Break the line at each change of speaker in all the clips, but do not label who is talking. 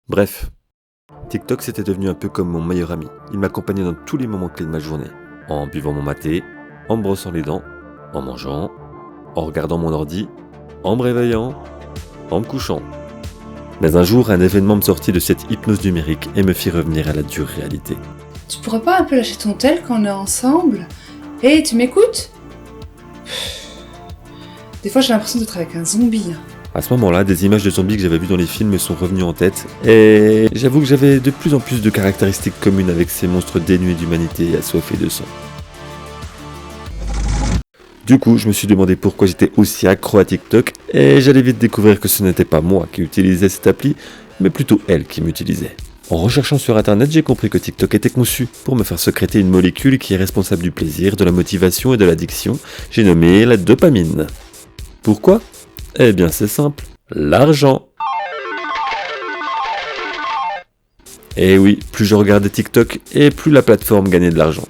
Bref, TikTok c'était devenu un peu comme mon meilleur ami. Il m'accompagnait dans tous les moments clés de ma journée. En buvant mon maté, en me brossant les dents, en mangeant, en regardant mon ordi, en me réveillant, en me couchant. Mais un jour, un événement me sortit de cette hypnose numérique et me fit revenir à la dure réalité.
Tu pourrais pas un peu lâcher ton tel quand on est ensemble ? Hé, tu m'écoutes ? Des fois j'ai l'impression d'être avec un zombie.
À ce moment-là, des images de zombies que j'avais vues dans les films me sont revenues en tête, et j'avoue que j'avais de plus en plus de caractéristiques communes avec ces monstres dénués d'humanité et assoiffés de sang. Du coup, je me suis demandé pourquoi j'étais aussi accro à TikTok, et j'allais vite découvrir que ce n'était pas moi qui utilisais cette appli, mais plutôt elle qui m'utilisait. En recherchant sur internet, j'ai compris que TikTok était conçu pour me faire sécréter une molécule qui est responsable du plaisir, de la motivation et de l'addiction. J'ai nommé la dopamine. Pourquoi ? Eh bien c'est simple, l'argent. Et oui, plus je regardais TikTok et plus la plateforme gagnait de l'argent.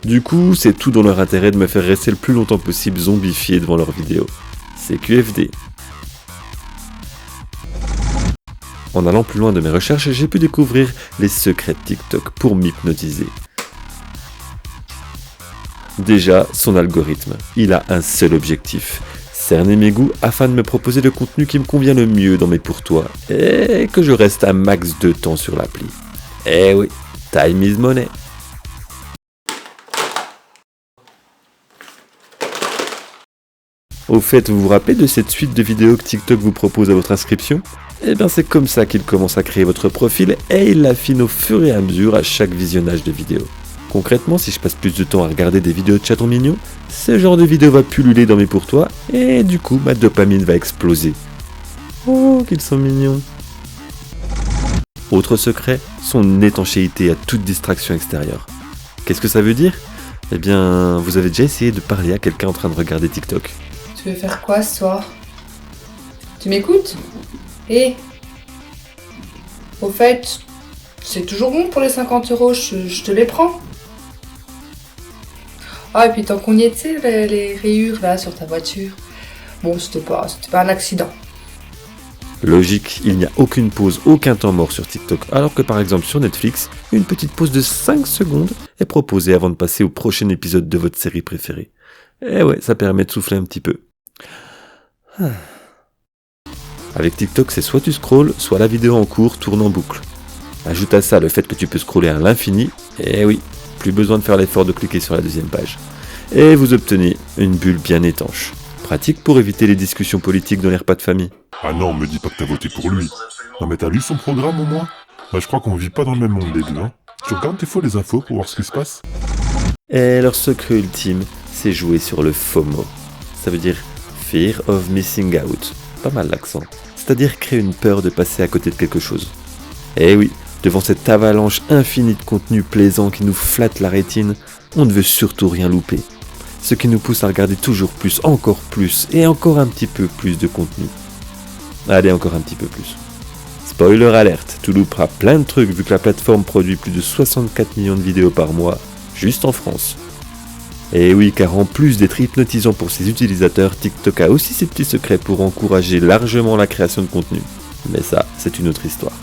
Du coup, c'est tout dans leur intérêt de me faire rester le plus longtemps possible zombifié devant leurs vidéos. C'est QFD. En allant plus loin de mes recherches, j'ai pu découvrir les secrets de TikTok pour m'hypnotiser. Déjà, son algorithme, il a un seul objectif. Cerner mes goûts afin de me proposer le contenu qui me convient le mieux dans mes pour-toi et que je reste un max de temps sur l'appli. Eh oui, time is money. Au fait, vous vous rappelez de cette suite de vidéos que TikTok vous propose à votre inscription ? Eh bien c'est comme ça qu'il commence à créer votre profil et il l'affine au fur et à mesure à chaque visionnage de vidéo. Concrètement, si je passe plus de temps à regarder des vidéos de chatons mignons, ce genre de vidéo va pulluler dans mes pour-toi et du coup ma dopamine va exploser. Oh, qu'ils sont mignons. Autre secret, son étanchéité à toute distraction extérieure. Qu'est-ce que ça veut dire ? Eh bien, vous avez déjà essayé de parler à quelqu'un en train de regarder TikTok ?
Tu veux faire quoi ce soir ? Tu m'écoutes ? Hé ? Au fait, c'est toujours bon pour les 50 €, je te les prends. Ah, et puis tant qu'on y est, tu sais, les rayures là sur ta voiture. Bon, c'était pas un accident.
Logique, il n'y a aucune pause, aucun temps mort sur TikTok, alors que par exemple sur Netflix, une petite pause de 5 secondes est proposée avant de passer au prochain épisode de votre série préférée. Et ouais, ça permet de souffler un petit peu. Avec TikTok, c'est soit tu scrolles, soit la vidéo en cours tourne en boucle. Ajoute à ça le fait que tu peux scroller à l'infini, et oui, plus besoin de faire l'effort de cliquer sur la deuxième page. Et vous obtenez une bulle bien étanche. Pratique pour éviter les discussions politiques dans les repas de famille.
Ah non, me dis pas que t'as voté pour lui. Non mais t'as lu son programme au moins ? Bah je crois qu'on vit pas dans le même monde les deux, hein. Tu regardes des fois les infos pour voir ce qui se passe ?
Et leur secret ultime, c'est jouer sur le FOMO. Ça veut dire Fear of Missing Out. Pas mal l'accent. C'est-à-dire créer une peur de passer à côté de quelque chose. Et oui, devant cette avalanche infinie de contenu plaisant qui nous flatte la rétine, on ne veut surtout rien louper. Ce qui nous pousse à regarder toujours plus, encore plus, et encore un petit peu plus de contenu. Allez, encore un petit peu plus. Spoiler alerte, tu louperas plein de trucs vu que la plateforme produit plus de 64 millions de vidéos par mois, juste en France. Et oui, car en plus d'être hypnotisant pour ses utilisateurs, TikTok a aussi ses petits secrets pour encourager largement la création de contenu. Mais ça, c'est une autre histoire.